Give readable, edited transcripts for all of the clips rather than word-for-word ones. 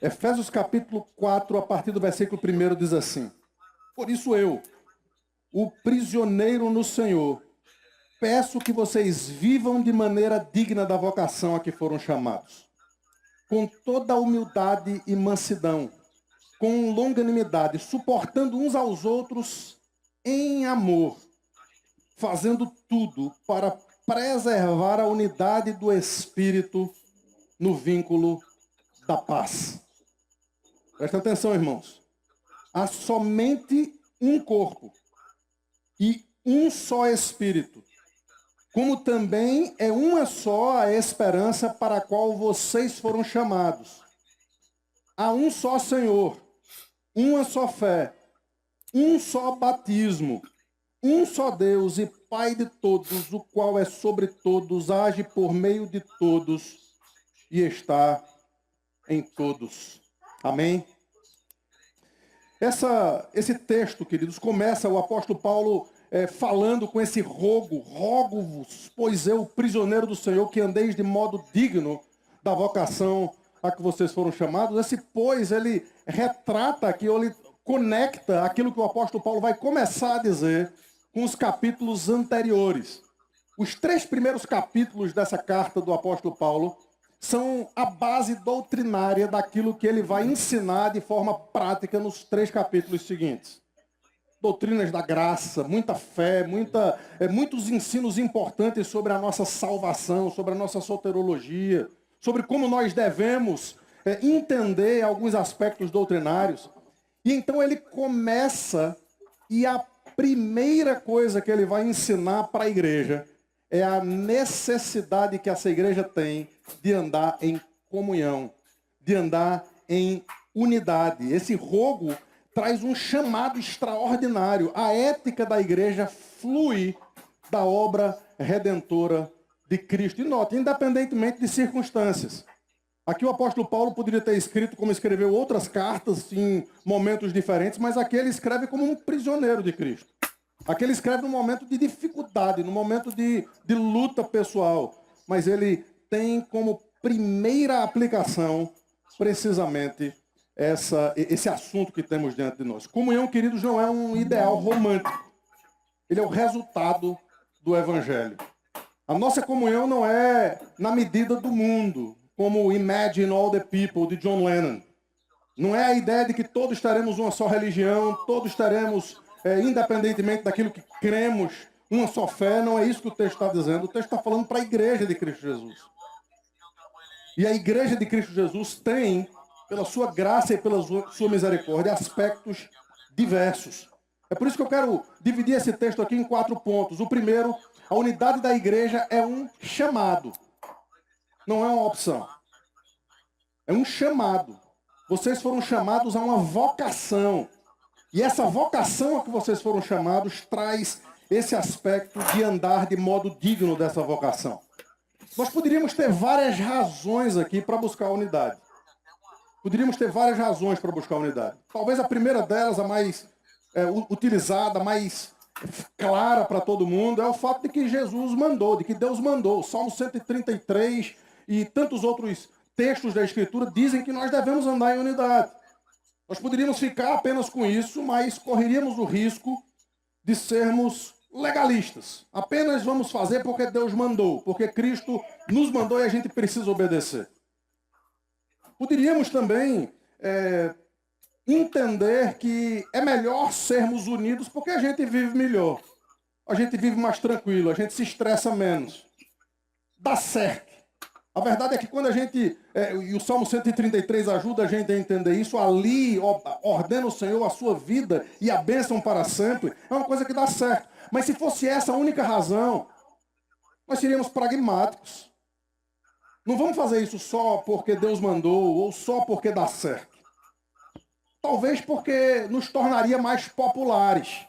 Efésios capítulo 4, a partir do versículo 1 diz assim: Por isso eu, o prisioneiro no Senhor, peço que vocês vivam de maneira digna da vocação a que foram chamados, com toda a humildade e mansidão, com longanimidade, suportando uns aos outros em amor, fazendo tudo para preservar a unidade do Espírito no vínculo da paz. Presta atenção, irmãos. Há somente um corpo e um só Espírito, como também é uma só a esperança para a qual vocês foram chamados. Há um só Senhor, uma só fé, um só batismo, um só Deus e Pai de todos, o qual é sobre todos, age por meio de todos e está em todos. Amém? Esse texto, queridos, começa o apóstolo Paulo falando com esse rogo-vos, pois eu, prisioneiro do Senhor, que andeis de modo digno da vocação a que vocês foram chamados. Esse pois, ele retrata aqui, ou ele conecta aquilo que o apóstolo Paulo vai começar a dizer com os capítulos anteriores. Os 3 primeiros capítulos dessa carta do apóstolo Paulo são a base doutrinária daquilo que ele vai ensinar de forma prática nos 3 capítulos seguintes. Doutrinas da graça, muita fé, muitos ensinos importantes sobre a nossa salvação, sobre a nossa soterologia, sobre como nós devemos entender alguns aspectos doutrinários. E então ele começa, e a primeira coisa que ele vai ensinar para a igreja é a necessidade que essa igreja tem de andar em comunhão, de andar em unidade. Esse rogo traz um chamado extraordinário. A ética da igreja flui da obra redentora de Cristo. E note, independentemente de circunstâncias. Aqui o apóstolo Paulo poderia ter escrito como escreveu outras cartas em momentos diferentes, mas aqui ele escreve como um prisioneiro de Cristo. Aqui ele escreve num momento de dificuldade, num momento de luta pessoal. Mas ele tem como primeira aplicação, precisamente, esse assunto que temos diante de nós. Comunhão, queridos, não é um ideal romântico. Ele é o resultado do Evangelho. A nossa comunhão não é na medida do mundo, como Imagine All the People, de John Lennon. Não é a ideia de que todos teremos uma só religião, todos teremos, independentemente daquilo que cremos, uma só fé. Não é isso que o texto está dizendo. O texto está falando para a igreja de Cristo Jesus. E a igreja de Cristo Jesus tem, pela sua graça e pela sua misericórdia, aspectos diversos. É por isso que eu quero dividir esse texto aqui em 4 pontos. O primeiro, a unidade da igreja é um chamado. Não é uma opção. É um chamado. Vocês foram chamados a uma vocação. E essa vocação a que vocês foram chamados traz esse aspecto de andar de modo digno dessa vocação. Nós poderíamos ter várias razões aqui para buscar a unidade. Poderíamos ter várias razões para buscar a unidade. Talvez a primeira delas, a mais utilizada, a mais clara para todo mundo, é o fato de que Jesus mandou, de que Deus mandou. Salmo 133 e tantos outros textos da Escritura dizem que nós devemos andar em unidade. Nós poderíamos ficar apenas com isso, mas correríamos o risco de sermos legalistas. Apenas vamos fazer porque Deus mandou, porque Cristo nos mandou e a gente precisa obedecer. Poderíamos também entender que é melhor sermos unidos porque a gente vive melhor. A gente vive mais tranquilo, a gente se estressa menos. Dá certo. A verdade é que quando a gente, e o Salmo 133 ajuda a gente a entender isso, ali ordena o Senhor a sua vida e a bênção para sempre, é uma coisa que dá certo. Mas se fosse essa a única razão, nós seríamos pragmáticos. Não vamos fazer isso só porque Deus mandou ou só porque dá certo. Talvez porque nos tornaria mais populares.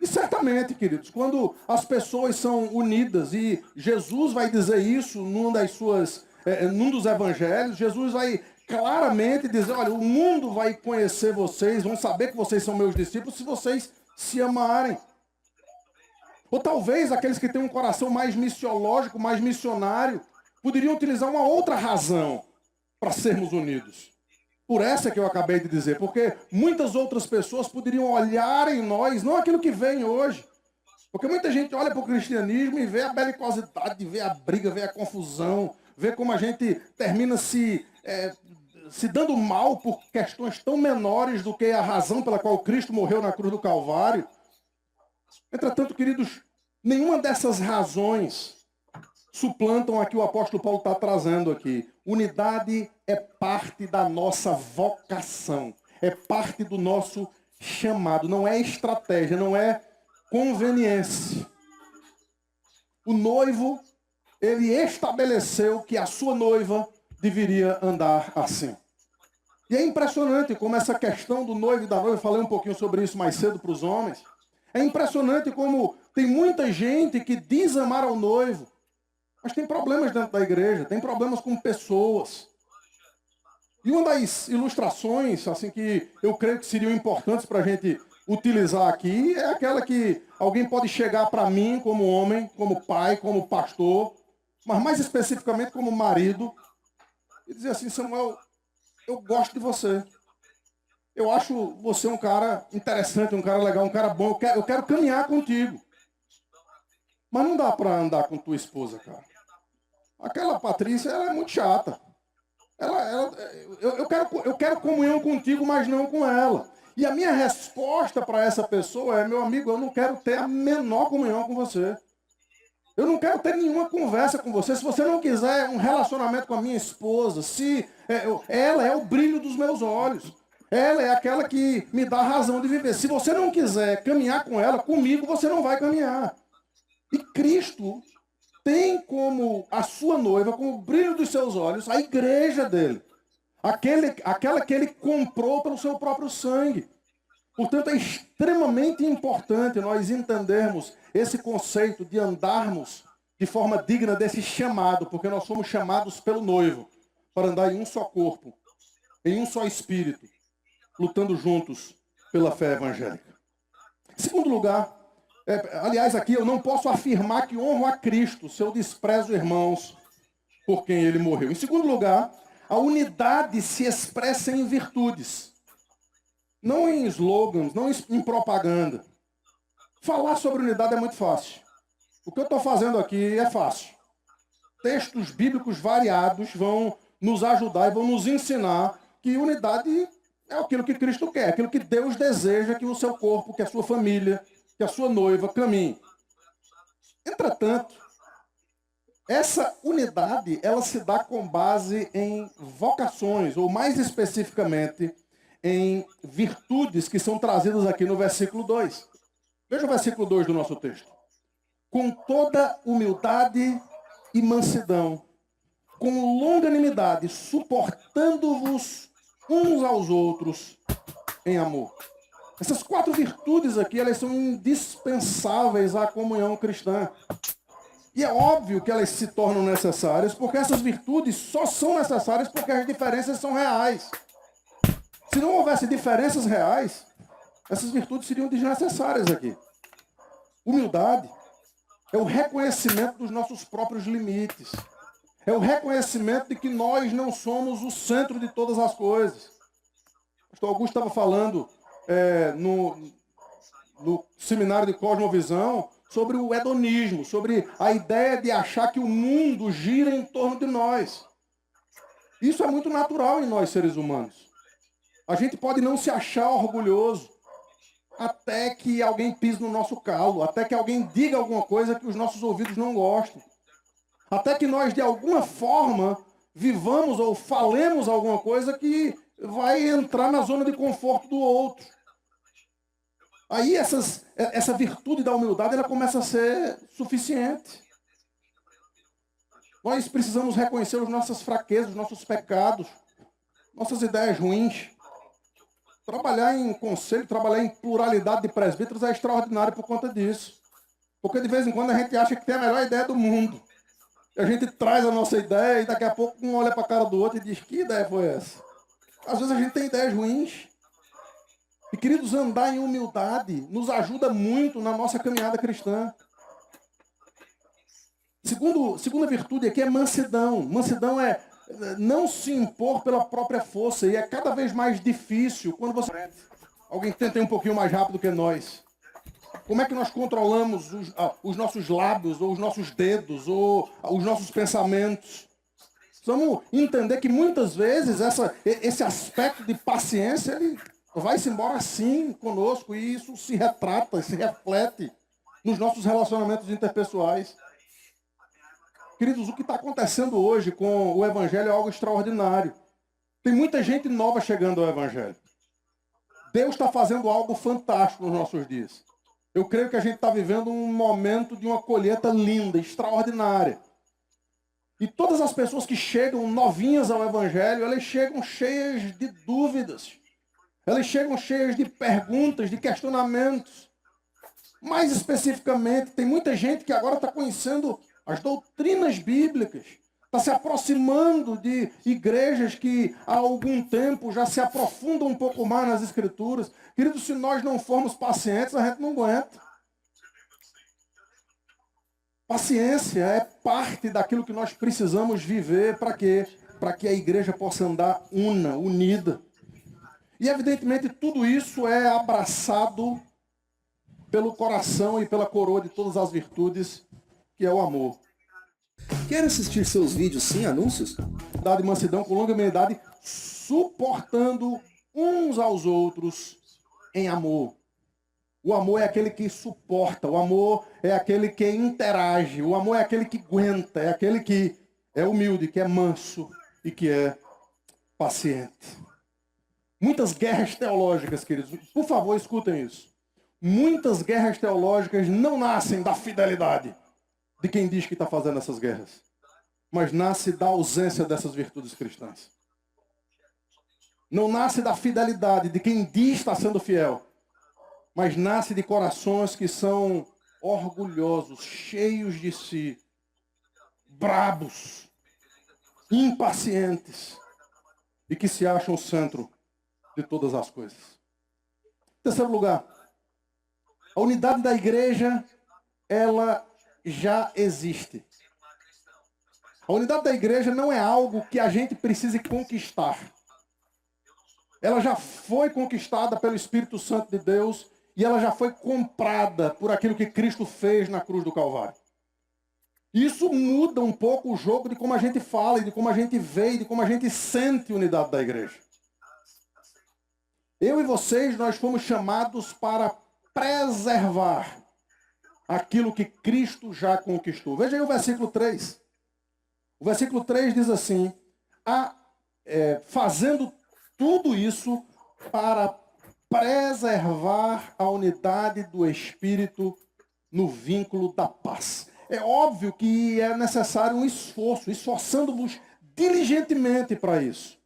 E certamente, queridos, quando as pessoas são unidas, e Jesus vai dizer isso num dos evangelhos, Jesus vai claramente dizer, olha, o mundo vai conhecer vocês, vão saber que vocês são meus discípulos se vocês se amarem. Ou talvez aqueles que têm um coração mais missiológico, mais missionário, poderiam utilizar uma outra razão para sermos unidos. Por essa que eu acabei de dizer, porque muitas outras pessoas poderiam olhar em nós, não aquilo que vem hoje. Porque muita gente olha para o cristianismo e vê a belicosidade, vê a briga, vê a confusão, vê como a gente termina se dando mal por questões tão menores do que a razão pela qual Cristo morreu na cruz do Calvário. Entretanto, queridos, nenhuma dessas razões suplantam a que o apóstolo Paulo está trazendo aqui. Unidade é parte da nossa vocação, é parte do nosso chamado, não é estratégia, não é conveniência. O noivo, ele estabeleceu que a sua noiva deveria andar assim. E é impressionante como essa questão do noivo e da noiva, eu falei um pouquinho sobre isso mais cedo para os homens, é impressionante como tem muita gente que diz amar ao noivo, mas tem problemas dentro da igreja, tem problemas com pessoas. E uma das ilustrações, assim, que eu creio que seriam importantes para a gente utilizar aqui, é aquela que alguém pode chegar para mim como homem, como pai, como pastor, mas mais especificamente como marido, e dizer assim: Samuel, eu gosto de você. Eu acho você um cara interessante, um cara legal, um cara bom, eu quero caminhar contigo. Mas não dá para andar com tua esposa, cara. Aquela Patrícia, ela é muito chata. Eu quero comunhão contigo, mas não com ela. E a minha resposta para essa pessoa é: meu amigo, eu não quero ter a menor comunhão com você. Eu não quero ter nenhuma conversa com você. Se você não quiser um relacionamento com a minha esposa, ela é o brilho dos meus olhos. Ela é aquela que me dá razão de viver. Se você não quiser caminhar com ela, comigo você não vai caminhar. E Cristo tem como a sua noiva, como o brilho dos seus olhos, a igreja dele. Aquela que ele comprou pelo seu próprio sangue. Portanto, é extremamente importante nós entendermos esse conceito de andarmos de forma digna desse chamado, porque nós somos chamados pelo noivo para andar em um só corpo, em um só espírito, lutando juntos pela fé evangélica. Em segundo lugar, aliás, aqui eu não posso afirmar que honro a Cristo se eu desprezo irmãos por quem ele morreu. Em segundo lugar, a unidade se expressa em virtudes, não em slogans, não em propaganda. Falar sobre unidade é muito fácil. O que eu estou fazendo aqui é fácil. Textos bíblicos variados vão nos ajudar e vão nos ensinar que unidade é aquilo que Cristo quer, aquilo que Deus deseja que o seu corpo, que a sua família, que a sua noiva caminhe. Entretanto, essa unidade, ela se dá com base em vocações, ou mais especificamente, em virtudes que são trazidas aqui no versículo 2. Veja o versículo 2 do nosso texto. Com toda humildade e mansidão, com longanimidade, suportando-vos uns aos outros em amor. Essas 4 virtudes aqui, elas são indispensáveis à comunhão cristã. E é óbvio que elas se tornam necessárias, porque essas virtudes só são necessárias porque as diferenças são reais. Se não houvesse diferenças reais, essas virtudes seriam desnecessárias aqui. Humildade é o reconhecimento dos nossos próprios limites. É o reconhecimento de que nós não somos o centro de todas as coisas. O pastor Augusto estava falando no seminário de Cosmovisão sobre o hedonismo, sobre a ideia de achar que o mundo gira em torno de nós. Isso é muito natural em nós, seres humanos. A gente pode não se achar orgulhoso até que alguém pise no nosso calo, até que alguém diga alguma coisa que os nossos ouvidos não gostam. Até que nós, de alguma forma, vivamos ou falemos alguma coisa que vai entrar na zona de conforto do outro. Aí essa virtude da humildade, ela começa a ser suficiente. Nós precisamos reconhecer as nossas fraquezas, os nossos pecados, nossas ideias ruins. Trabalhar em conselho, trabalhar em pluralidade de presbíteros é extraordinário por conta disso. Porque de vez em quando a gente acha que tem a melhor ideia do mundo. E a gente traz a nossa ideia e daqui a pouco um olha para a cara do outro e diz: que ideia foi essa? Às vezes a gente tem ideias ruins. E, queridos, andar em humildade nos ajuda muito na nossa caminhada cristã. Segunda virtude aqui é mansidão. Mansidão é não se impor pela própria força. E é cada vez mais difícil quando você... Alguém tenta ir um pouquinho mais rápido que nós. Como é que nós controlamos os nossos lábios, ou os nossos dedos, ou os nossos pensamentos? Precisamos entender que muitas vezes esse aspecto de paciência, ele vai-se embora assim conosco, e isso se retrata, se reflete nos nossos relacionamentos interpessoais. Queridos, o que está acontecendo hoje com o Evangelho é algo extraordinário. Tem muita gente nova chegando ao Evangelho. Deus está fazendo algo fantástico nos nossos dias. Eu creio que a gente está vivendo um momento de uma colheita linda, extraordinária. E todas as pessoas que chegam novinhas ao Evangelho, elas chegam cheias de dúvidas. Elas chegam cheias de perguntas, de questionamentos. Mais especificamente, tem muita gente que agora está conhecendo as doutrinas bíblicas. Está se aproximando de igrejas que há algum tempo já se aprofundam um pouco mais nas Escrituras. Queridos, se nós não formos pacientes, a gente não aguenta. Paciência é parte daquilo que nós precisamos viver para quê? Para que a igreja possa andar unida. E evidentemente tudo isso é abraçado pelo coração e pela coroa de todas as virtudes, que é o amor. Quer assistir seus vídeos sem anúncios? De mansidão, com longanimidade, suportando uns aos outros em amor. O amor é aquele que suporta, o amor é aquele que interage, o amor é aquele que aguenta, é aquele que é humilde, que é manso e que é paciente. Muitas guerras teológicas, queridos, por favor, escutem isso. Muitas guerras teológicas não nascem da fidelidade de quem diz que está fazendo essas guerras, mas nasce da ausência dessas virtudes cristãs. Não nasce da fidelidade de quem diz estar sendo fiel, mas nasce de corações que são orgulhosos, cheios de si, brabos, impacientes e que se acham o centro de todas as coisas. Terceiro lugar, a unidade da igreja, ela já existe. A unidade da igreja não é algo que a gente precise conquistar. Ela já foi conquistada pelo Espírito Santo de Deus e ela já foi comprada por aquilo que Cristo fez na cruz do Calvário. Isso muda um pouco o jogo de como a gente fala, e de como a gente vê, e de como a gente sente a unidade da igreja. Eu e vocês, nós fomos chamados para preservar aquilo que Cristo já conquistou. Veja aí o versículo 3. O versículo 3 diz assim: fazendo tudo isso para preservar a unidade do Espírito no vínculo da paz. É óbvio que é necessário um esforço, esforçando-vos diligentemente para isso.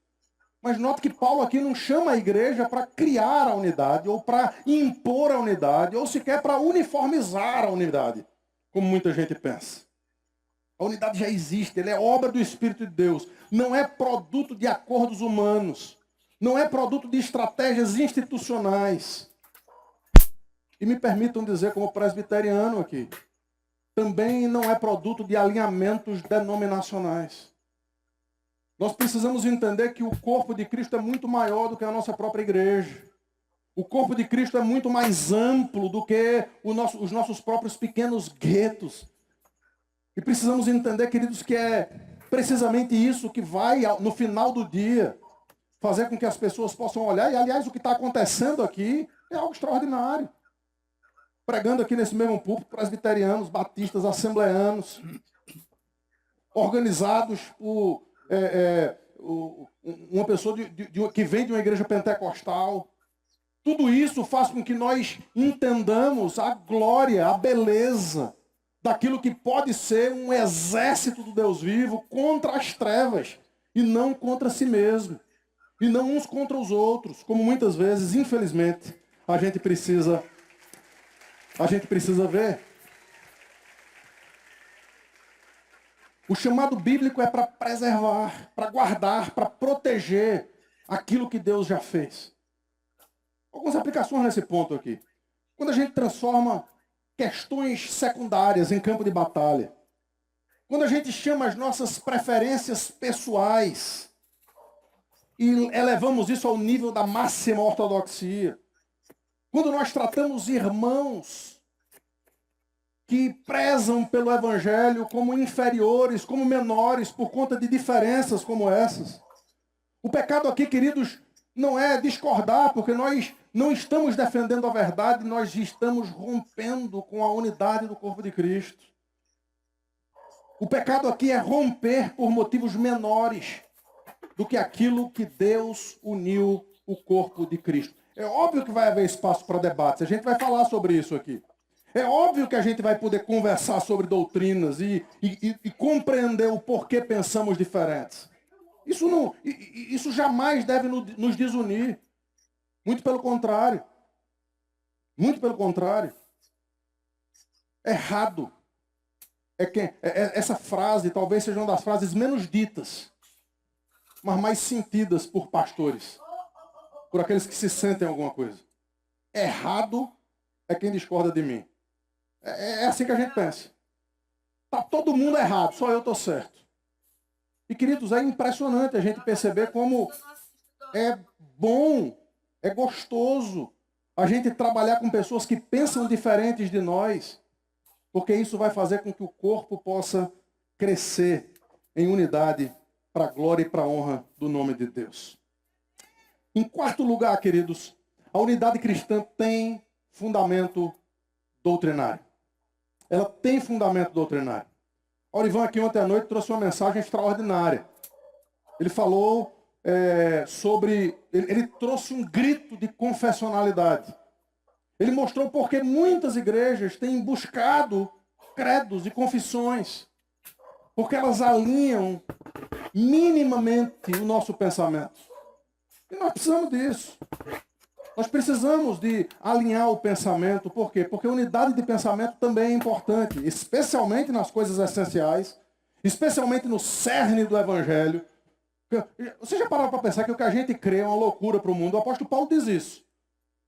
Mas note que Paulo aqui não chama a igreja para criar a unidade, ou para impor a unidade, ou sequer para uniformizar a unidade, como muita gente pensa. A unidade já existe, ela é obra do Espírito de Deus. Não é produto de acordos humanos. Não é produto de estratégias institucionais. E me permitam dizer, como presbiteriano aqui, também não é produto de alinhamentos denominacionais. Nós precisamos entender que o corpo de Cristo é muito maior do que a nossa própria igreja. O corpo de Cristo é muito mais amplo do que os nossos próprios pequenos guetos. E precisamos entender, queridos, que é precisamente isso que vai, no final do dia, fazer com que as pessoas possam olhar. E, aliás, o que está acontecendo aqui é algo extraordinário. Pregando aqui nesse mesmo púlpito, presbiterianos, batistas, assembleanos, organizados por uma pessoa que vem de uma igreja pentecostal. Tudo isso faz com que nós entendamos a glória, a beleza daquilo que pode ser um exército do Deus vivo contra as trevas e não contra si mesmo. E não uns contra os outros, como muitas vezes, infelizmente, a gente precisa ver. O chamado bíblico é para preservar, para guardar, para proteger aquilo que Deus já fez. Algumas aplicações nesse ponto aqui. Quando a gente transforma questões secundárias em campo de batalha. quando a gente chama as nossas preferências pessoais e elevamos isso ao nível da máxima ortodoxia, quando nós tratamos irmãos que prezam pelo Evangelho como inferiores, como menores, por conta de diferenças como essas. O pecado aqui, queridos, não é discordar, porque nós não estamos defendendo a verdade, nós estamos rompendo com a unidade do corpo de Cristo. O pecado aqui é romper por motivos menores do que aquilo que Deus uniu o corpo de Cristo. É óbvio que vai haver espaço para debates, a gente vai falar sobre isso aqui. É óbvio que a gente vai poder conversar sobre doutrinas e compreender o porquê pensamos diferentes. Isso jamais deve nos desunir. Muito pelo contrário. Muito pelo contrário. Errado. Essa frase talvez seja uma das frases menos ditas, mas mais sentidas por pastores, por aqueles que se sentem alguma coisa. Errado é quem discorda de mim. É assim que a gente pensa. Está todo mundo errado, só eu estou certo. E, queridos, é impressionante a gente perceber como é bom, é gostoso a gente trabalhar com pessoas que pensam diferentes de nós, porque isso vai fazer com que o corpo possa crescer em unidade para a glória e para a honra do nome de Deus. Em quarto lugar, queridos, a unidade cristã tem fundamento doutrinário. Ela tem fundamento doutrinário. Aurivan aqui ontem à noite trouxe uma mensagem extraordinária. Ele falou sobre... Ele trouxe um grito de confessionalidade. Ele mostrou porque muitas igrejas têm buscado credos e confissões, porque elas alinham minimamente o nosso pensamento. E nós precisamos disso. Nós precisamos de alinhar o pensamento. Por quê? Porque a unidade de pensamento também é importante, especialmente nas coisas essenciais, especialmente no cerne do Evangelho. Você já parou para pensar que o que a gente crê é uma loucura para o mundo? O apóstolo Paulo diz isso.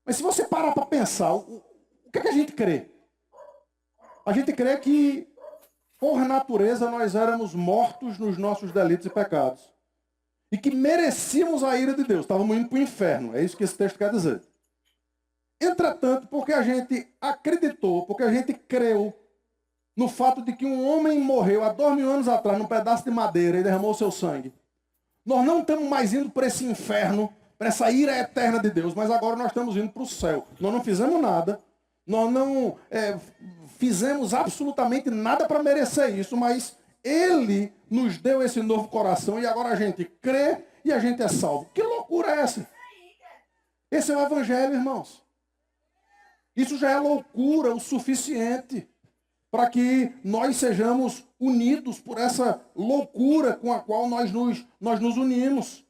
Mas se você parar para pensar, o que é que a gente crê? A gente crê que, por natureza, nós éramos mortos nos nossos delitos e pecados. E que merecíamos a ira de Deus. Estávamos indo para o inferno. É isso que esse texto quer dizer. Entretanto, porque a gente acreditou, porque a gente creu no fato de que um homem morreu há 2000 anos atrás num pedaço de madeira e derramou seu sangue, nós não estamos mais indo para esse inferno, para essa ira eterna de Deus, mas agora nós estamos indo para o céu. Nós não fizemos nada, nós não fizemos absolutamente nada para merecer isso, mas Ele nos deu esse novo coração e agora a gente crê e a gente é salvo. Que loucura é essa? Esse é o Evangelho, irmãos. Isso já é loucura o suficiente para que nós sejamos unidos por essa loucura com a qual nós nos unimos.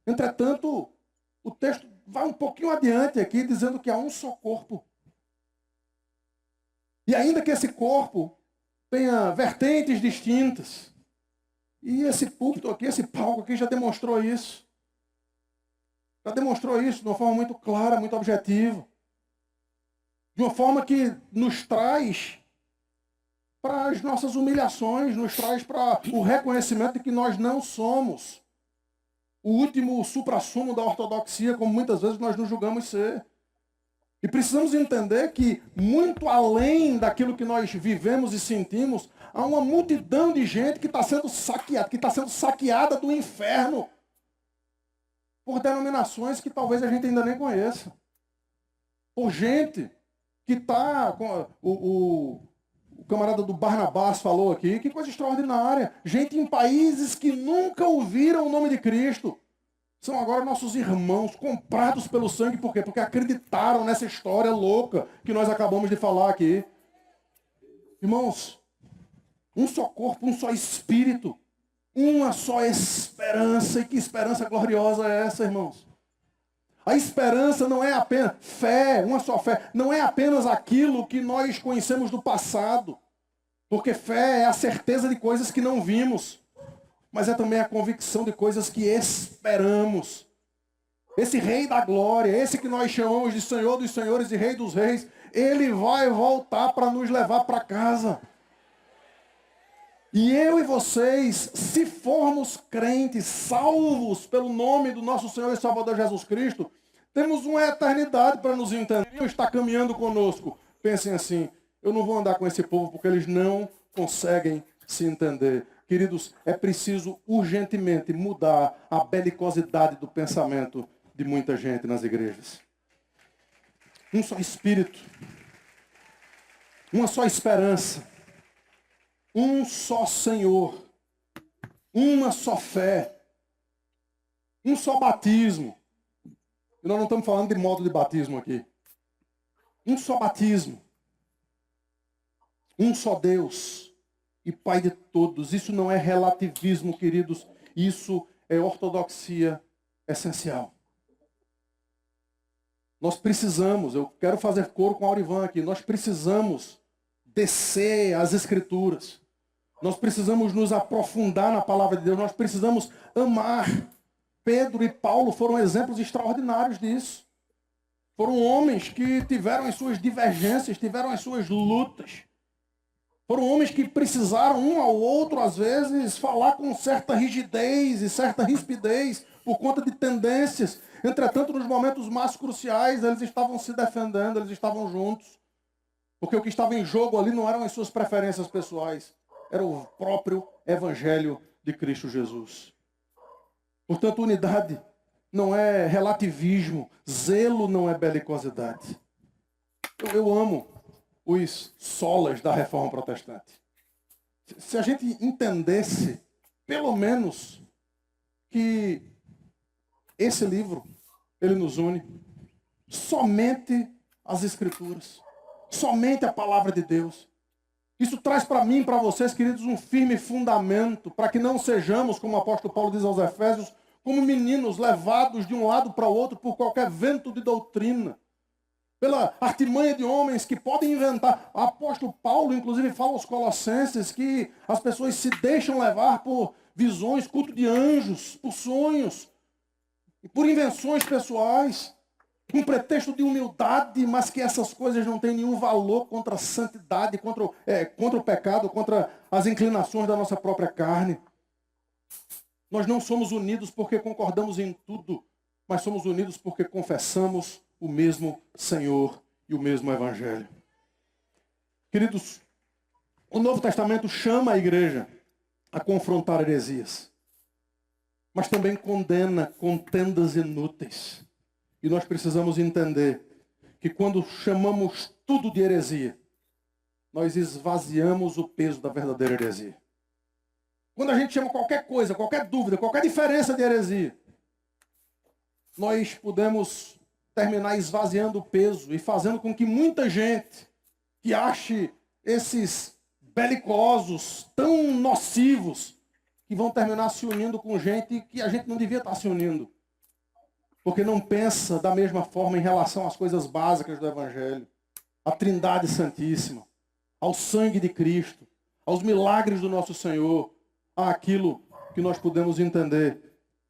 Entretanto, o texto vai um pouquinho adiante aqui, dizendo que há um só corpo. E ainda que esse corpo tenha vertentes distintas, e esse púlpito aqui, esse palco aqui já demonstrou isso. Já demonstrou isso de uma forma muito clara, muito objetiva. De uma forma que nos traz para as nossas humilhações, nos traz para o reconhecimento de que nós não somos o último suprassumo da ortodoxia, como muitas vezes nós nos julgamos ser. E precisamos entender que, muito além daquilo que nós vivemos e sentimos, há uma multidão de gente que está sendo saqueada do inferno por denominações que talvez a gente ainda nem conheça. Por gente que está... O camarada do Barnabás falou aqui, que coisa extraordinária. Gente em países que nunca ouviram o nome de Cristo. São agora nossos irmãos, comprados pelo sangue. Por quê? Porque acreditaram nessa história louca que nós acabamos de falar aqui. Irmãos, um só corpo, um só espírito, uma só esperança. E que esperança gloriosa é essa, irmãos? A esperança não é apenas fé, uma só fé. Não é apenas aquilo que nós conhecemos do passado. Porque fé é a certeza de coisas que não vimos. Mas é também a convicção de coisas que esperamos. Esse Rei da Glória, esse que nós chamamos de Senhor dos Senhores e Rei dos Reis, Ele vai voltar para nos levar para casa. E eu e vocês, se formos crentes, salvos pelo nome do nosso Senhor e Salvador Jesus Cristo, temos uma eternidade para nos entender. Está caminhando conosco. Pensem assim, eu não vou andar com esse povo porque eles não conseguem se entender. Queridos, é preciso urgentemente mudar a belicosidade do pensamento de muita gente nas igrejas. Um só espírito, uma só esperança, um só Senhor, uma só fé, um só batismo. E nós não estamos falando de modo de batismo aqui. Um só batismo, um só Deus e Pai de todos. Isso não é relativismo, queridos. Isso é ortodoxia essencial. Nós precisamos, eu quero fazer coro com a Aurivan aqui, nós precisamos descer as Escrituras. Nós precisamos nos aprofundar na palavra de Deus. Nós precisamos amar. Pedro e Paulo foram exemplos extraordinários disso. Foram homens que tiveram as suas divergências, tiveram as suas lutas. Foram homens que precisaram um ao outro, às vezes, falar com certa rigidez e certa rispidez por conta de tendências. Entretanto, nos momentos mais cruciais, eles estavam se defendendo, eles estavam juntos. Porque o que estava em jogo ali não eram as suas preferências pessoais, era o próprio Evangelho de Cristo Jesus. Portanto, unidade não é relativismo, zelo não é belicosidade. Eu amo os solas da Reforma Protestante. Se a gente entendesse, pelo menos, que esse livro, ele nos une, somente as Escrituras, somente a palavra de Deus. Isso traz para mim e para vocês, queridos, um firme fundamento para que não sejamos, como o apóstolo Paulo diz aos Efésios, como meninos levados de um lado para o outro por qualquer vento de doutrina, pela artimanha de homens que podem inventar. O apóstolo Paulo, inclusive, fala aos Colossenses que as pessoas se deixam levar por visões, culto de anjos, por sonhos, e por invenções pessoais, com pretexto de humildade, mas que essas coisas não têm nenhum valor contra a santidade, contra o pecado, contra as inclinações da nossa própria carne. Nós não somos unidos porque concordamos em tudo, mas somos unidos porque confessamos o mesmo Senhor e o mesmo Evangelho. Queridos, o Novo Testamento chama a igreja a confrontar heresias, mas também condena contendas inúteis. E nós precisamos entender que quando chamamos tudo de heresia, nós esvaziamos o peso da verdadeira heresia. Quando a gente chama qualquer coisa, qualquer dúvida, qualquer diferença de heresia, nós podemos terminar esvaziando o peso e fazendo com que muita gente que ache esses belicosos tão nocivos, que vão terminar se unindo com gente que a gente não devia estar se unindo. Porque não pensa da mesma forma em relação às coisas básicas do Evangelho, à Trindade Santíssima, ao sangue de Cristo, aos milagres do nosso Senhor, àquilo que nós podemos entender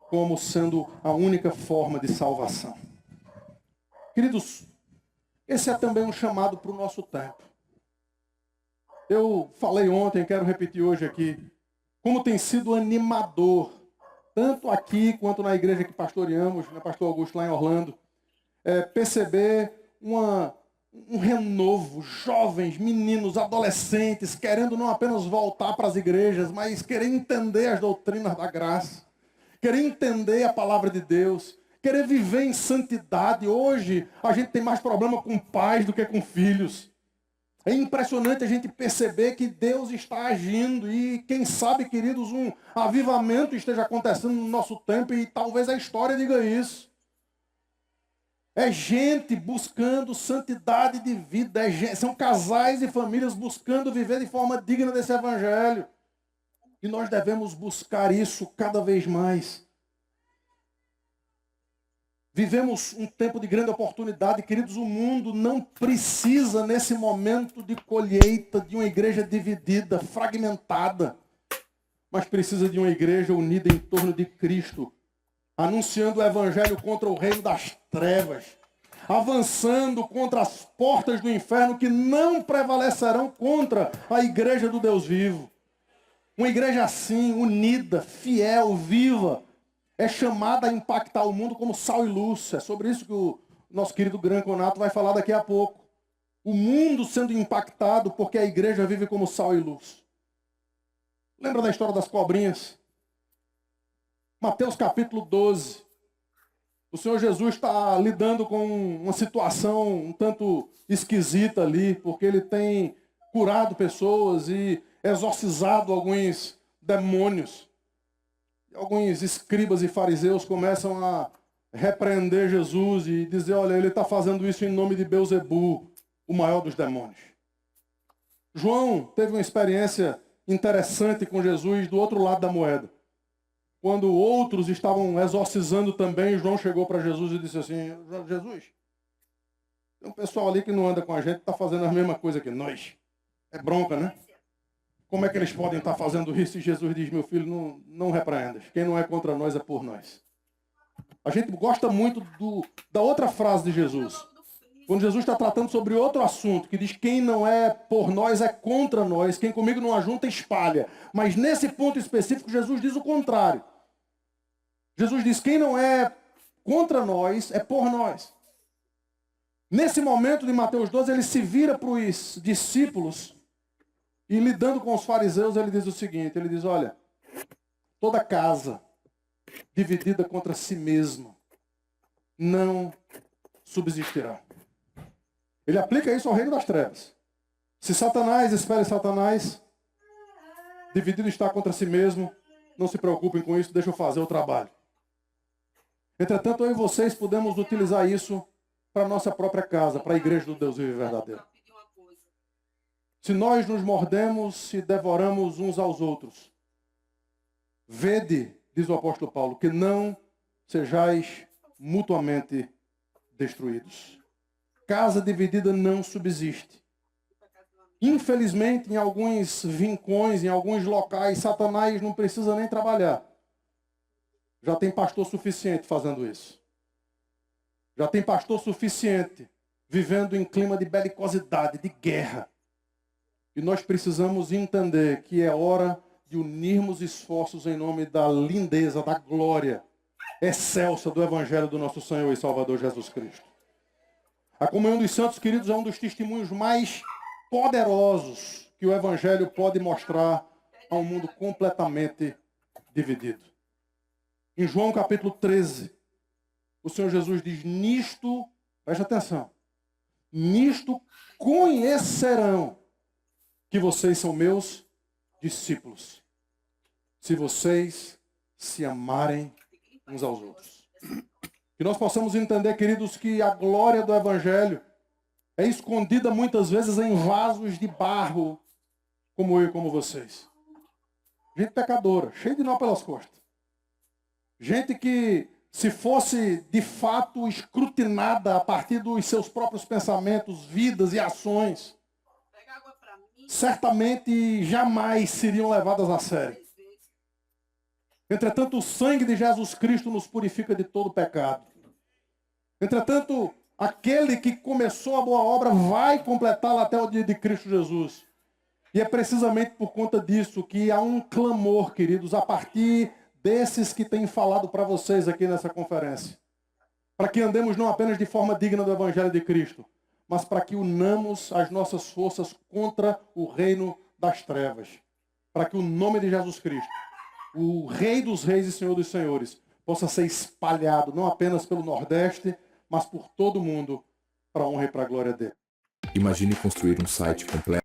como sendo a única forma de salvação. Queridos, esse é também um chamado para o nosso tempo. Eu falei ontem, quero repetir hoje aqui, como tem sido animador, tanto aqui quanto na igreja que pastoreamos, né, pastor Augusto lá em Orlando, perceber um renovo, jovens, meninos, adolescentes, querendo não apenas voltar para as igrejas, mas querer entender as doutrinas da graça, querer entender a palavra de Deus, querer viver em santidade. Hoje a gente tem mais problema com pais do que com filhos. É impressionante a gente perceber que Deus está agindo e, quem sabe, queridos, um avivamento esteja acontecendo no nosso tempo e talvez a história diga isso. É gente buscando santidade de vida, são casais e famílias buscando viver de forma digna desse evangelho. E nós devemos buscar isso cada vez mais. Vivemos um tempo de grande oportunidade, queridos. O mundo não precisa, nesse momento de colheita, de uma igreja dividida, fragmentada, mas precisa de uma igreja unida em torno de Cristo, anunciando o evangelho contra o reino das trevas, avançando contra as portas do inferno que não prevalecerão contra a igreja do Deus vivo. Uma igreja assim, unida, fiel, viva, é chamada a impactar o mundo como sal e luz. É sobre isso que o nosso querido Gran Conato vai falar daqui a pouco. O mundo sendo impactado porque a igreja vive como sal e luz. Lembra da história das cobrinhas? Mateus capítulo 12. O Senhor Jesus está lidando com uma situação um tanto esquisita ali, porque ele tem curado pessoas e exorcizado alguns demônios. Alguns escribas e fariseus começam a repreender Jesus e dizer, olha, ele está fazendo isso em nome de Belzebu, o maior dos demônios. João teve uma experiência interessante com Jesus do outro lado da moeda. Quando outros estavam exorcizando também, João chegou para Jesus e disse assim, Jesus, tem um pessoal ali que não anda com a gente, está fazendo a mesma coisa que nós. É bronca, né? Como é que eles podem estar fazendo isso? E Jesus diz, meu filho, não repreendas. Quem não é contra nós é por nós. A gente gosta muito da outra frase de Jesus. Quando Jesus está tratando sobre outro assunto, que diz quem não é por nós é contra nós, quem comigo não ajunta espalha. Mas nesse ponto específico, Jesus diz o contrário. Jesus diz, quem não é contra nós é por nós. Nesse momento de Mateus 12, ele se vira para os discípulos e lidando com os fariseus, ele diz o seguinte, ele diz, olha, toda casa dividida contra si mesma não subsistirá. Ele aplica isso ao reino das trevas. Se Satanás espere Satanás, dividido está contra si mesmo, não se preocupem com isso, deixa eu fazer o trabalho. Entretanto, eu e vocês podemos utilizar isso para a nossa própria casa, para a igreja do Deus vivo e verdadeiro. Se nós nos mordemos, se devoramos uns aos outros, vede, diz o apóstolo Paulo, que não sejais mutuamente destruídos. Casa dividida não subsiste. Infelizmente, em alguns rincões, em alguns locais, Satanás não precisa nem trabalhar. Já tem pastor suficiente fazendo isso. Já tem pastor suficiente vivendo em clima de belicosidade, de guerra. E nós precisamos entender que é hora de unirmos esforços em nome da lindeza, da glória excelsa do Evangelho do nosso Senhor e Salvador Jesus Cristo. A comunhão dos santos, queridos, é um dos testemunhos mais poderosos que o Evangelho pode mostrar a um mundo completamente dividido. Em João capítulo 13, o Senhor Jesus diz, nisto, preste atenção, nisto conhecerão que vocês são meus discípulos, se vocês se amarem uns aos outros. Que nós possamos entender, queridos, que a glória do Evangelho é escondida muitas vezes em vasos de barro, como eu e como vocês. Gente pecadora, cheia de nó pelas costas. Gente que, se fosse de fato escrutinada a partir dos seus próprios pensamentos, vidas e ações, certamente jamais seriam levadas a sério. Entretanto, o sangue de Jesus Cristo nos purifica de todo pecado. Entretanto, aquele que começou a boa obra vai completá-la até o dia de Cristo Jesus. E é precisamente por conta disso que há um clamor, queridos, a partir desses que têm falado para vocês aqui nessa conferência. Para que andemos não apenas de forma digna do Evangelho de Cristo, mas para que unamos as nossas forças contra o reino das trevas. Para que o nome de Jesus Cristo, o Rei dos Reis e Senhor dos Senhores, possa ser espalhado não apenas pelo Nordeste, mas por todo o mundo, para a honra e para a glória dele. Imagine construir um site completo